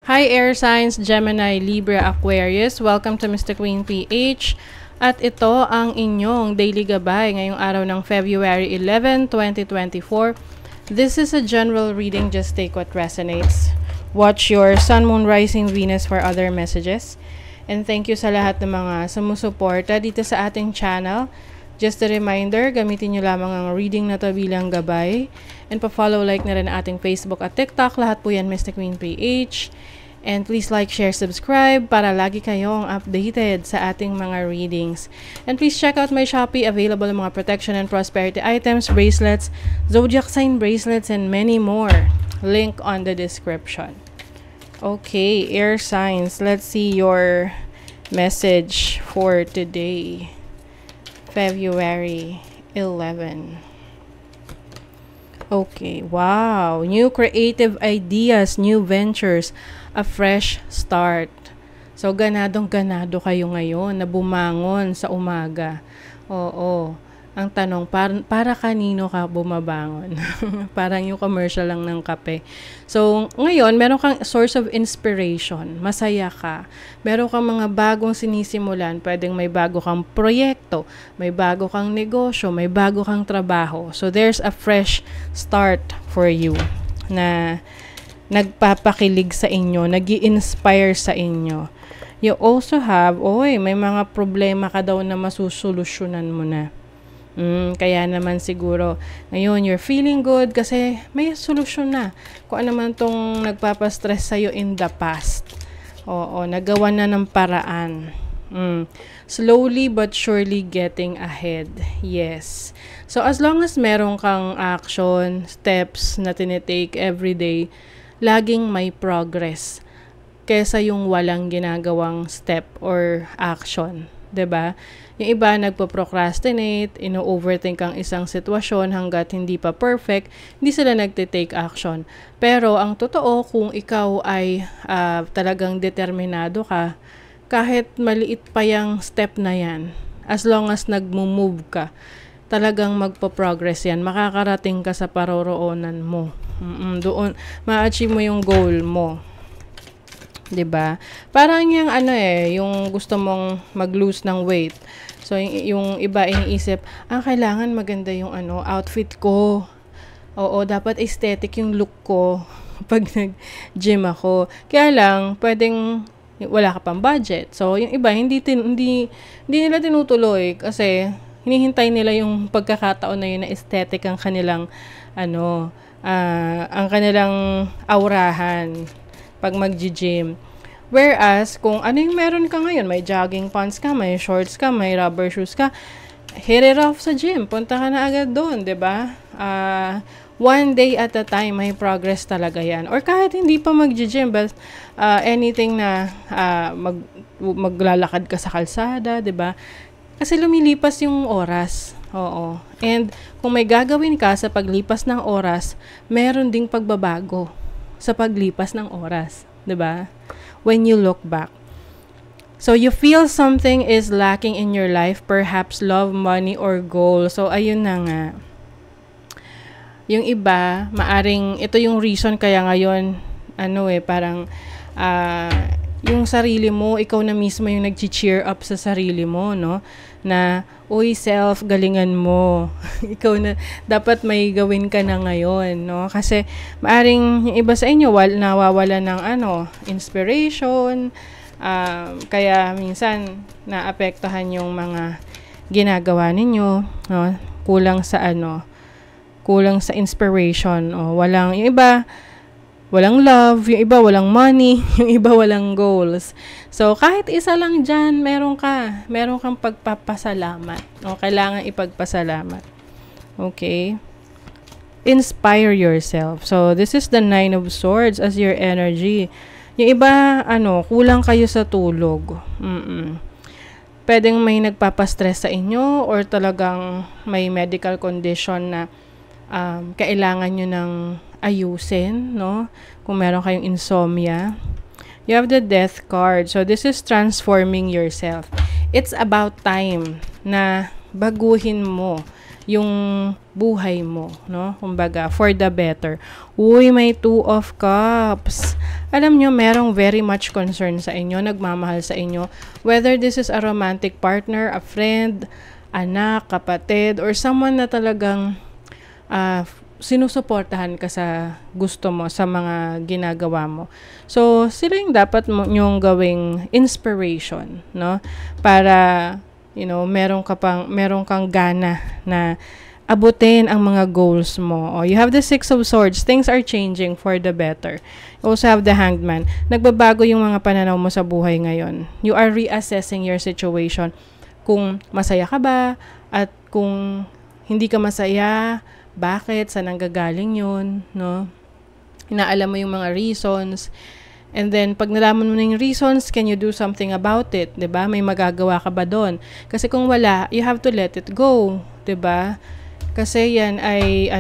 Hi Air Signs, Gemini, Libra, Aquarius. Welcome to Mystic Queen PH. At ito ang inyong daily gabay ngayong araw ng February 11, 2024. This is a general reading. Just take what resonates. Watch your Sun, Moon, Rising, Venus for other messages. And thank you sa lahat ng mga sumusuporta dito sa ating channel. Just a reminder, gamitin nyo lamang ang reading na to bilang gabay. And pa-follow, like na rin ating Facebook at TikTok. Lahat po yan Mystic Queen PH. And please like, share, subscribe para lagi kayong updated sa ating mga readings. And please check out my Shopee. Available ang mga protection and prosperity items, bracelets, zodiac sign bracelets, and many more. Link on the description. Okay, air signs. Let's see your message for today. February 11. Okay, wow. New creative ideas, new ventures, a fresh start. So, ganadong-ganado kayo ngayon na bumangon sa umaga. Oo. Ang tanong, para kanino ka bumabangon? Parang yung commercial lang ng kape. So, ngayon, meron kang source of inspiration. Masaya ka. Meron kang mga bagong sinisimulan. Pwedeng may bago kang proyekto, may bago kang negosyo, may bago kang trabaho. So, there's a fresh start for you na nagpapakilig sa inyo, nag-i-inspire sa inyo. You also have, may mga problema ka daw na masusolusyonan mo na. Kaya naman siguro, ngayon you're feeling good kasi may solusyon na. Kung ano man tong nagpapastress sa'yo in the past. Oo, nagawa na ng paraan. Slowly but surely getting ahead. Yes. So as long as meron kang action, steps na tinitake everyday, laging may progress kesa yung walang ginagawang step or action, 'di ba? Yung iba nagpo-procrastinate, ino-overthink ang isang sitwasyon hangga't hindi pa perfect, hindi sila nagte-take action. Pero ang totoo, kung ikaw ay talagang determinado ka, kahit maliit pa yung step na yan, as long as nagmo-move ka, talagang magpo-progress yan. Makakarating ka sa paroroonan mo. Doon, ma-achieve mo yung goal mo. 'Di ba? Parang yung yung gusto mong mag-lose ng weight. So yung iba iniisip, kailangan maganda yung outfit ko. Oo, dapat aesthetic yung look ko pag nag-gym ako. Kaya lang pwedeng wala ka pang budget. So yung iba hindi nila tinutuloy kasi hinihintay nila yung pagkakataon na yun na aesthetic ang kanilang ang kanilang aurahan pag mag-gym. Whereas, kung ano yung meron ka ngayon, may jogging pants ka, may shorts ka, may rubber shoes ka, hit it off sa gym. Punta ka na agad doon, 'di ba? One day at a time, may progress talaga yan. Or kahit hindi pa mag-gym, but anything na maglalakad ka sa kalsada, 'di ba? Kasi lumilipas yung oras. Oo. And kung may gagawin ka sa paglipas ng oras, meron ding pagbabago sa paglipas ng oras, 'di ba? When you look back. So you feel something is lacking in your life, perhaps love, money, or goal. So ayun na nga. Yung iba, maaring ito yung reason kaya ngayon parang yung sarili mo, ikaw na mismo yung nag-cheer up sa sarili mo, no? Na, self, galingan mo. Ikaw na, dapat may gawin ka na ngayon, no? Kasi, maaring yung iba sa inyo, nawawala ng inspiration, kaya minsan, naapektuhan yung mga ginagawa ninyo, no? Kulang sa inspiration, yung iba, walang love, yung iba walang money, yung iba walang goals. So, kahit isa lang dyan, meron kang pagpapasalamat. Kailangan ipagpasalamat. Okay? Inspire yourself. So, this is the 9 of Swords as your energy. Yung iba, kulang kayo sa tulog. Pwedeng may nagpapastress sa inyo or talagang may medical condition na kailangan nyo ng ayusin, no? Kung meron kayong insomnia. You have the Death card. So, this is transforming yourself. It's about time na baguhin mo yung buhay mo, no? Kumbaga, for the better. Uy, may Two of Cups. Alam nyo, merong very much concern sa inyo, nagmamahal sa inyo. Whether this is a romantic partner, a friend, anak, kapatid, or someone na talagang sinusuportahan ka sa gusto mo, sa mga ginagawa mo. So, sila yung dapat nyong gawing inspiration, no? Para, meron kang gana na abutin ang mga goals mo. You have the Six of Swords. Things are changing for the better. You also have the Hanged Man. Nagbabago yung mga pananaw mo sa buhay ngayon. You are reassessing your situation. Kung masaya ka ba, at kung hindi ka masaya, bakit, saan nanggagaling yun, no? Inaalam mo yung mga reasons. And then, pag nalaman mo na yung reasons, can you do something about it? 'Di ba? May magagawa ka ba doon? Kasi kung wala, you have to let it go. 'Di ba? Kasi yan ay,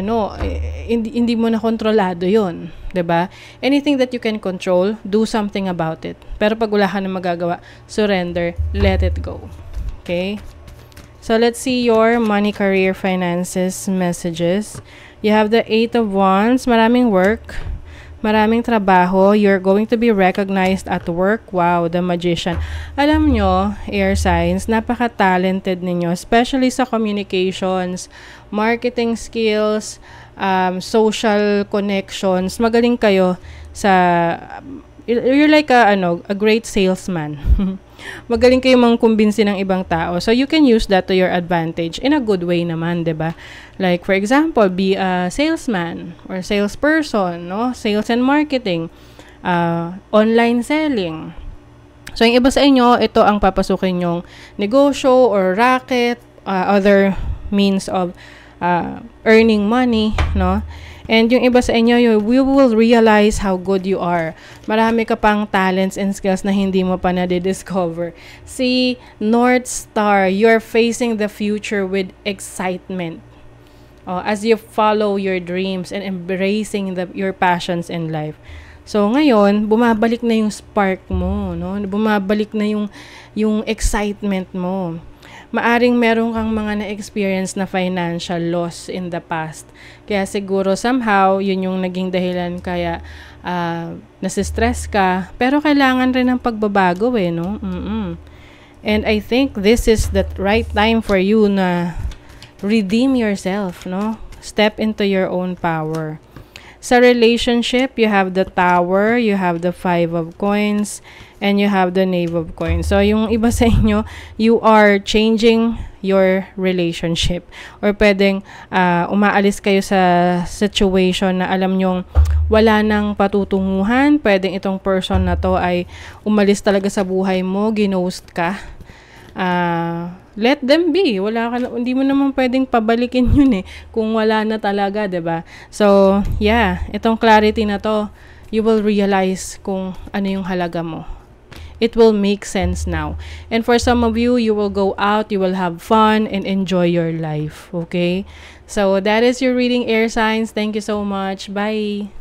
hindi mo na kontrolado yun. 'Di ba? Anything that you can control, do something about it. Pero pag wala ka na magagawa, surrender, let it go. Okay? So, let's see your money, career, finances, messages. You have the Eight of Wands. Maraming work. Maraming trabaho. You're going to be recognized at work. Wow, the Magician. Alam nyo, air signs, napaka-talented ninyo. Especially sa communications, marketing skills, social connections. Magaling kayo sa... You're like a great salesman. Magaling kayo mangkumbinsi ng ibang tao. So, you can use that to your advantage in a good way naman, 'di ba? Like, for example, be a salesman or salesperson, no? Sales and marketing, online selling. So, yung iba sa inyo, ito ang papasukin yung negosyo or racket, other means of earning money, no? And yung iba sa inyo, you will realize how good you are. Marami ka pang talents and skills na hindi mo pa na-discover. See, North Star, you're facing the future with excitement. As you follow your dreams and embracing your passions in life. So, ngayon, bumabalik na yung spark mo, no? Bumabalik na yung excitement mo. Maaring meron kang mga na-experience na financial loss in the past. Kaya siguro somehow, yun yung naging dahilan kaya nasistress ka. Pero kailangan rin ng pagbabago no? And I think this is the right time for you na redeem yourself, no? Step into your own power. Sa relationship, you have the Tower, you have the Five of Coins, and you have the Knave of Coins. So, yung iba sa inyo, you are changing your relationship. Or pwedeng umaalis kayo sa situation na alam nyong wala nang patutunguhan. Pwedeng itong person na to ay umalis talaga sa buhay mo, ginost ka. Let them be. Hindi mo naman pwedeng pabalikin yun kung wala na talaga, 'di ba? So, yeah, itong clarity na to, you will realize kung ano yung halaga mo. It will make sense now. And for some of you, you will go out, you will have fun, and enjoy your life, okay? So, that is your reading, air signs. Thank you so much. Bye!